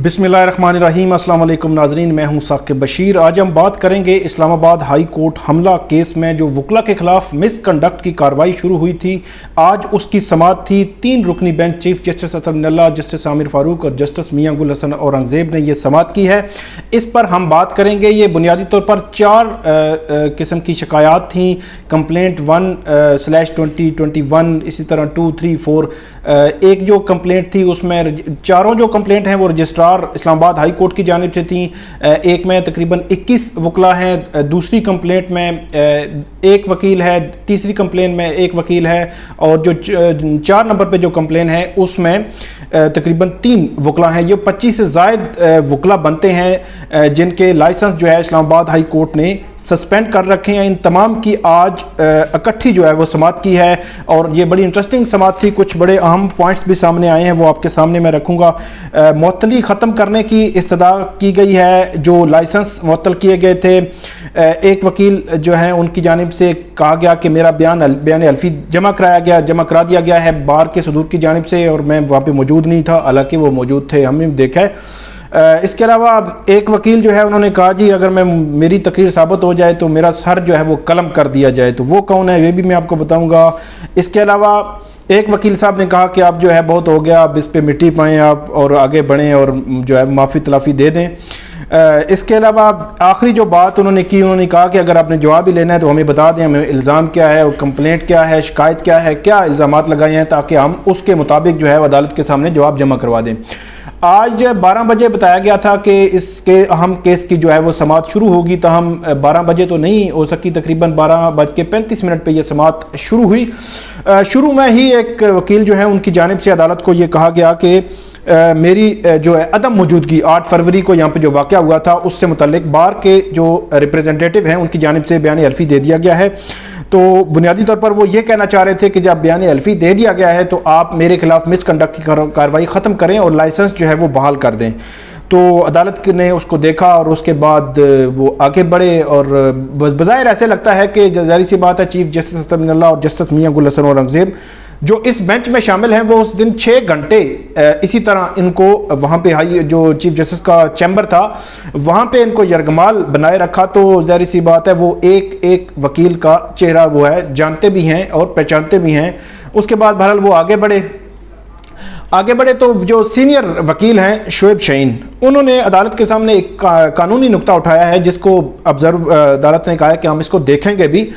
بسم اللہ الرحمن الرحیم۔ السلام علیکم ناظرین، میں ہوں ثاقب بشیر۔ آج ہم بات کریں گے اسلام آباد ہائی کورٹ حملہ کیس میں جو وکلا کے خلاف مس کنڈکٹ کی کارروائی شروع ہوئی تھی۔ آج اس کی سماعت تھی۔ 3 رکنی بینچ چیف جسٹس اللہ، جسٹس عامر فاروق اور جسٹس میاں گل حسن اورنگزیب نے یہ سماعت کی ہے۔ اس پر ہم بات کریں گے۔ یہ بنیادی طور پر 4 قسم کی شکایات تھیں۔ کمپلینٹ 1/2021، اسی طرح 2، 3، 4۔ ایک جو کمپلینٹ تھی اس میں چاروں جو کمپلینٹ ہیں وہ رجسٹرار اسلام آباد ہائی کورٹ کی جانب سے تھیں۔ ایک میں تقریباً 21 وکلا ہیں، دوسری کمپلینٹ میں 1 وکیل ہے، تیسری کمپلینٹ میں 1 وکیل ہے، اور جو 4 نمبر پہ جو کمپلین ہے اس میں تقریباً 3 وکلا ہیں۔ یہ 25 سے زائد وکلا بنتے ہیں جن کے لائسنس جو ہے اسلام آباد ہائی کورٹ نے سسپینڈ کر رکھے ہیں۔ ان تمام کی آج اکٹھی جو ہے وہ سماعت کی ہے، اور یہ بڑی انٹرسٹنگ سماعت تھی۔ کچھ بڑے اہم پوائنٹس بھی سامنے آئے ہیں، وہ آپ کے سامنے میں رکھوں گا۔ معطلی ختم کرنے کی استدعا کی گئی ہے۔ جو لائسنس معطل کیے گئے تھے، ایک وکیل جو ہیں ان کی جانب سے کہا گیا کہ میرا بیان حلفی جمع کرا دیا گیا ہے بار کے صدور کی جانب سے، اور میں وہاں پہ موجود نہیں تھا، حالانکہ وہ موجود تھے، ہم نے دیکھا ہے۔ اس کے علاوہ ایک وکیل جو ہے انہوں نے کہا جی اگر میری تقریر ثابت ہو جائے تو میرا سر جو ہے وہ قلم کر دیا جائے، تو وہ کون ہے یہ بھی میں آپ کو بتاؤں گا۔ اس کے علاوہ ایک وکیل صاحب نے کہا کہ آپ جو ہے بہت ہو گیا، اب اس پہ مٹی پائیں آپ اور آگے بڑھیں اور جو ہے معافی تلافی دے دیں۔ اس کے علاوہ آخری جو بات انہوں نے کی، انہوں نے کہا کہ اگر آپ نے جواب ہی لینا ہے تو ہمیں بتا دیں، ہمیں الزام کیا ہے، کمپلینٹ کیا ہے، شکایت کیا ہے، کیا الزامات لگائے ہیں، تاکہ ہم اس کے مطابق جو ہے عدالت کے سامنے جواب جمع کروا دیں۔ آج 12 بجے بتایا گیا تھا کہ اس کے اہم کیس کی جو ہے وہ سماعت شروع ہوگی، تاہم 12 بجے تو نہیں ہو سکی، تقریباً 12:35 پہ یہ سماعت شروع ہوئی۔ شروع میں ہی ایک وکیل جو ہے ان کی جانب سے عدالت کو یہ کہا گیا کہ میری جو ہے عدم موجودگی 8 فروری کو یہاں پہ جو واقعہ ہوا تھا اس سے متعلق بار کے جو ریپریزنٹیٹیو ہیں ان کی جانب سے بیان حلفی دے دیا گیا ہے۔ تو بنیادی طور پر وہ یہ کہنا چاہ رہے تھے کہ جب بیان حلفی دے دیا گیا ہے تو آپ میرے خلاف مس کنڈکٹ کی کارروائی ختم کریں اور لائسنس جو ہے وہ بحال کر دیں۔ تو عدالت نے اس کو دیکھا اور اس کے بعد وہ آگے بڑھے، اور بظاہر ایسے لگتا ہے کہ ظاہر سی بات ہے چیف جسٹس اللہ اور جسٹس میاں گل حسن اورنگزیب جو اس بینچ میں شامل ہیں وہ اس دن 6 گھنٹے اسی طرح ان کو وہاں پہ ہائی جو چیف جسٹس کا چیمبر تھا وہاں پہ ان کو یرغمال بنائے رکھا۔ تو ظاہر سی بات ہے وہ ایک وکیل کا چہرہ وہ ہے جانتے بھی ہیں اور پہچانتے بھی ہیں۔ اس کے بعد بہرحال وہ آگے بڑھے تو جو سینئر وکیل ہیں شعیب شاہین، انہوں نے عدالت کے سامنے ایک قانونی نقطہ اٹھایا ہے جس کو عدالت نے کہا ہے کہ ہم اس کو دیکھیں گے بھی۔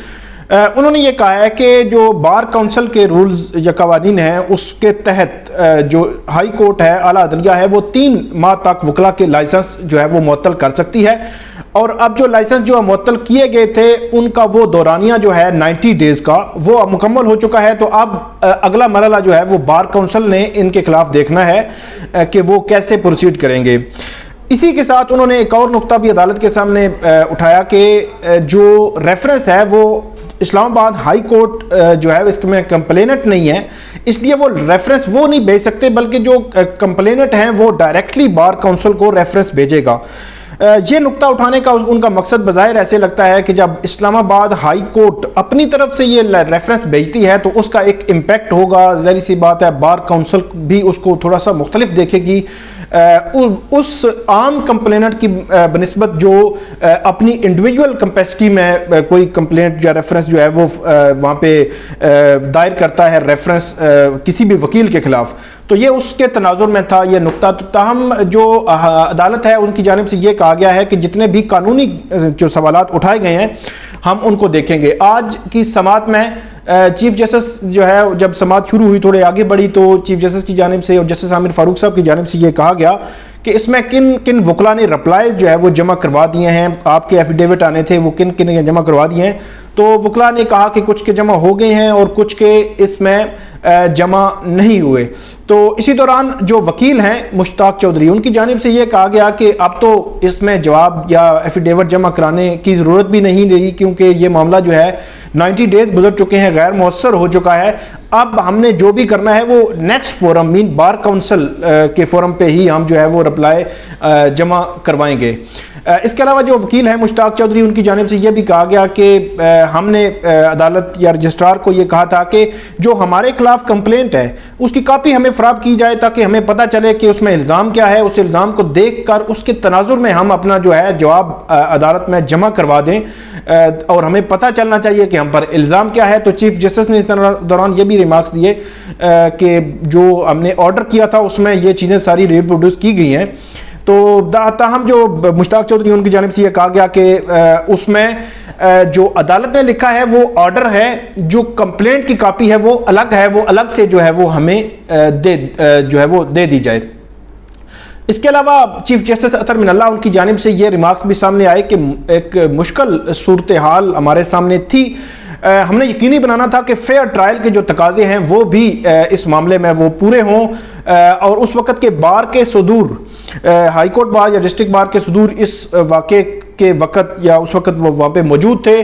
انہوں نے یہ کہا ہے کہ جو بار کونسل کے رولز یا قوانین ہیں اس کے تحت جو ہائی کورٹ ہے، اعلیٰ عدلیہ ہے، وہ 3 ماہ تک وکلا کے لائسنس جو ہے وہ معطل کر سکتی ہے، اور اب جو لائسنس جو معطل کیے گئے تھے ان کا وہ دورانیہ جو ہے 90 ڈیز کا وہ مکمل ہو چکا ہے۔ تو اب اگلا مرحلہ جو ہے وہ بار کونسل نے ان کے خلاف دیکھنا ہے کہ وہ کیسے پروسیڈ کریں گے۔ اسی کے ساتھ انہوں نے ایک اور نقطہ بھی عدالت کے سامنے اٹھایا کہ جو ریفرنس ہے وہ اسلام آباد ہائی کورٹ جو ہے اس میں کمپلینٹ نہیں ہے، اس لیے وہ ریفرنس وہ نہیں بھیج سکتے، بلکہ جو کمپلینٹ ہیں وہ ڈائریکٹلی بار کونسل کو ریفرنس بھیجے گا۔ یہ نقطہ اٹھانے کا ان کا مقصد بظاہر ایسے لگتا ہے کہ جب اسلام آباد ہائی کورٹ اپنی طرف سے یہ ریفرنس بھیجتی ہے تو اس کا ایک امپیکٹ ہوگا۔ ظاہر سی بات ہے بار کونسل بھی اس کو تھوڑا سا مختلف دیکھے گی اس عام کمپلینٹ کی بنسبت جو اپنی انڈیویجول کمپیسٹی میں کوئی کمپلینٹ یا ریفرنس جو ہے وہ وہاں پہ دائر کرتا ہے ریفرنس کسی بھی وکیل کے خلاف۔ تو یہ اس کے تناظر میں تھا یہ نقطہ۔ تو تاہم جو عدالت ہے ان کی جانب سے یہ کہا گیا ہے کہ جتنے بھی قانونی جو سوالات اٹھائے گئے ہیں ہم ان کو دیکھیں گے۔ آج کی سماعت میں چیف جسٹس جو ہے جب سماعت شروع ہوئی تھوڑے آگے بڑھی تو چیف جسٹس کی جانب سے اور جسٹس عامر فاروق صاحب کی جانب سے یہ کہا گیا کہ اس میں کن وکلا نے رپلائز جو ہے وہ جمع کروا دیے ہیں، آپ کے ایفیڈیوٹ آنے تھے وہ کن نے جمع کروا دیے ہیں۔ تو وکلا نے کہا کہ کچھ کے جمع ہو گئے ہیں اور کچھ کے اس میں جمع نہیں ہوئے۔ تو اسی دوران جو وکیل ہیں مشتاق چودھری ان کی جانب سے یہ کہا گیا کہ اب تو اس میں جواب یا ایفیڈیوٹ جمع کرانے کی ضرورت بھی نہیں رہی، کیونکہ یہ معاملہ جو ہے 90 ڈیز گزر چکے ہیں، غیر مؤثر ہو چکا ہے۔ اب ہم نے جو بھی کرنا ہے وہ نیکسٹ فورم مین بار کونسل کے فورم پہ ہی ہم جو ہے وہ رپلائی جمع کروائیں گے. اس کے علاوہ جو وکیل ہیں مشتاق چودھری, ان کی جانب سے یہ بھی کہا گیا کہ ہم نے عدالت یا رجسٹرار کو یہ کہا تھا کہ جو ہمارے خلاف کمپلینٹ ہے اس کی کاپی ہمیں فراہم کی جائے تاکہ ہمیں پتہ چلے کہ اس میں الزام کیا ہے. اس الزام کو دیکھ کر اس کے تناظر میں ہم اپنا جو ہے جواب عدالت میں جمع کروا دیں اور ہمیں پتہ چلنا چاہیے کہ ہم پر الزام کیا ہے. تو چیف جسٹس نے اس دوران یہ بھی ریمارکس دیے کہ جو ہم نے آرڈر کیا تھا اس میں یہ چیزیں ساری ریپروڈیوس کی گئی ہیں. تو تاہم جو مشتاق چودھری ان کی جانب سے یہ کہا گیا کہ اس میں جو عدالت نے لکھا ہے وہ آرڈر ہے, جو کمپلینٹ کی کاپی ہے وہ الگ ہے, وہ الگ سے جو ہے وہ ہمیں دے دی جائے. اس کے علاوہ چیف جسٹس اطہر من اللہ ان کی جانب سے یہ ریمارکس بھی سامنے آئے کہ ایک مشکل صورتحال ہمارے سامنے تھی. ہم نے یقینی بنانا تھا کہ فیئر ٹرائل کے جو تقاضے ہیں وہ بھی اس معاملے میں وہ پورے ہوں, اور اس وقت کے بار کے صدور, ہائی کورٹ بار یا ڈسٹرکٹ بار کے صدور اس واقعے کے وقت یا اس وقت وہ وہاں پہ موجود تھے.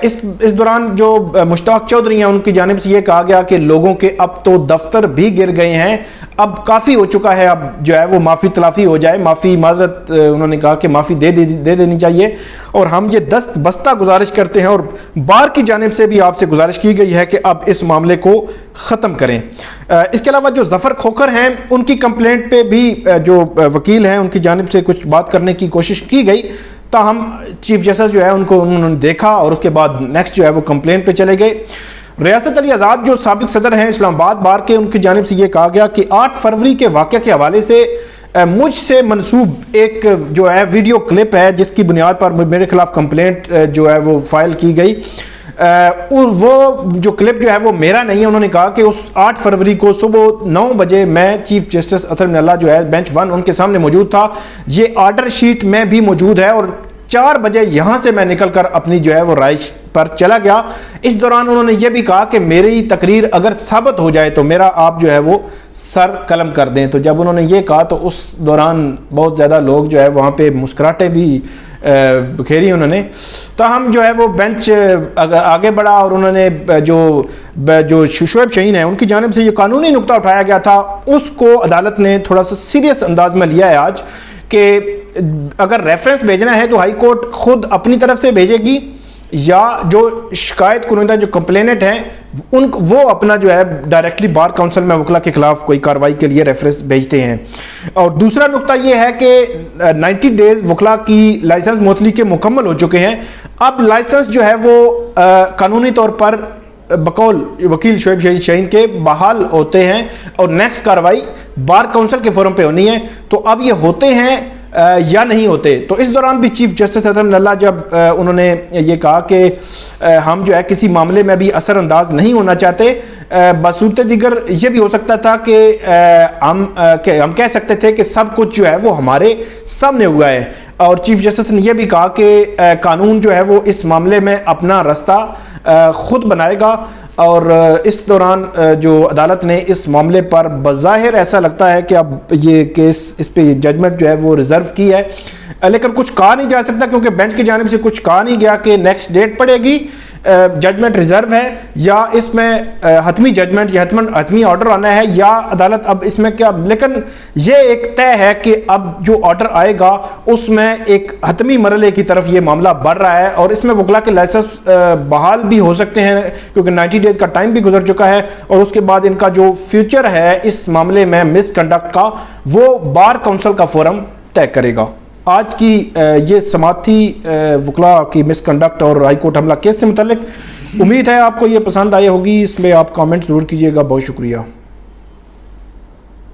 اس دوران جو مشتاق چودھری ہیں ان کی جانب سے یہ کہا گیا کہ لوگوں کے اب تو دفتر بھی گر گئے ہیں, اب کافی ہو چکا ہے, اب جو ہے وہ معافی تلافی ہو جائے. معافی معذرت انہوں نے کہا کہ معافی دے دینی چاہیے, اور ہم یہ دست بستہ گزارش کرتے ہیں اور بار کی جانب سے بھی آپ سے گزارش کی گئی ہے کہ اب اس معاملے کو ختم کریں. اس کے علاوہ جو ظفر کھوکھر ہیں ان کی کمپلینٹ پہ بھی جو وکیل ہیں ان کی جانب سے کچھ بات کرنے کی کوشش کی گئی, تاہم چیف جسٹس جو ہے ان کو انہوں نے دیکھا اور اس کے بعد نیکسٹ جو ہے وہ کمپلینٹ پہ چلے گئے. ریاست علی آزاد جو سابق صدر ہیں اسلام آباد بار کے, ان کی جانب سے یہ کہا گیا کہ 8 فروری کے واقعہ کے حوالے سے مجھ سے منسوب ایک جو ہے ویڈیو کلپ ہے جس کی بنیاد پر میرے خلاف کمپلینٹ جو ہے وہ فائل کی گئی. وہ جو کلپ جو ہے وہ میرا نہیں ہے. انہوں نے کہا کہ اس 8 فروری کو صبح 9 بجے میں چیف جسٹس اطہر من اللہ جو ہے بینچ 1 ان کے سامنے موجود تھا. یہ آرڈر شیٹ میں بھی موجود ہے, اور 4 بجے یہاں سے میں نکل کر اپنی جو ہے وہ رہائش پر چلا گیا. اس دوران انہوں نے یہ بھی کہا کہ میری تقریر اگر ثابت ہو جائے تو میرا آپ جو ہے وہ سر قلم کر دیں. تو جب انہوں نے یہ کہا تو اس دوران بہت زیادہ لوگ جو ہے وہاں پہ مسکراہٹیں بھی بکھیری انہوں نے. تاہم جو ہے وہ بینچ آگے بڑھا اور انہوں نے جو شعیب شاہین ہیں ان کی جانب سے یہ قانونی نقطہ اٹھایا گیا تھا اس کو عدالت نے تھوڑا سا سیریس انداز میں لیا ہے آج, کہ اگر ریفرنس بھیجنا ہے تو ہائی کورٹ خود اپنی طرف سے بھیجے گی, یا جو شکایت کنندہ جو کمپلینٹ ہیں وہ اپنا جو ہے ڈائریکٹلی بار کونسل میں وکلا کے خلاف کوئی کارروائی کے لیے ریفرنس بھیجتے ہیں. اور دوسرا نقطہ یہ ہے کہ 90 ڈیز وکلا کی لائسنس معطلی کے مکمل ہو چکے ہیں. اب لائسنس جو ہے وہ قانونی طور پر بقول وکیل شعیب شاہین کے بحال ہوتے ہیں اور نیکسٹ کارروائی بار کونسل کے فورم پہ ہونی ہے. تو اب یہ ہوتے ہیں یا نہیں ہوتے. تو اس دوران بھی چیف جسٹس اطہر من اللہ جب انہوں نے یہ کہا کہ ہم جو ہے کسی معاملے میں بھی اثر انداز نہیں ہونا چاہتے, بصورت دیگر یہ بھی ہو سکتا تھا کہ ہم کہہ سکتے تھے کہ سب کچھ جو ہے وہ ہمارے سامنے ہوا ہے. اور چیف جسٹس نے یہ بھی کہا کہ قانون جو ہے وہ اس معاملے میں اپنا راستہ خود بنائے گا. اور اس دوران جو عدالت نے اس معاملے پر بظاہر ایسا لگتا ہے کہ اب یہ کیس اس پہ ججمنٹ جو ہے وہ ریزرو کی ہے, لیکن کچھ کہا نہیں جا سکتا کیونکہ بینچ کی جانب سے کچھ کہا نہیں گیا کہ نیکسٹ ڈیٹ پڑے گی, ججمنٹ ریزرو ہے یا اس میں حتمی ججمنٹ یا حتمی آرڈر آنا ہے یا عدالت اب اس میں کیا. لیکن یہ ایک طے ہے کہ اب جو آرڈر آئے گا اس میں ایک حتمی مرحلے کی طرف یہ معاملہ بڑھ رہا ہے, اور اس میں وکلا کے لائسنس بحال بھی ہو سکتے ہیں کیونکہ 90 ڈیز کا ٹائم بھی گزر چکا ہے, اور اس کے بعد ان کا جو فیوچر ہے اس معاملے میں مس کنڈکٹ کا وہ بار کونسل کا فورم طے کرے گا. آج کی یہ سماعتی وکلا کی مس کنڈکٹ اور ہائی کورٹ حملہ کیس سے متعلق امید ہے آپ کو یہ پسند آئی ہوگی. اس میں آپ کامنٹ ضرور کیجیے گا. بہت شکریہ.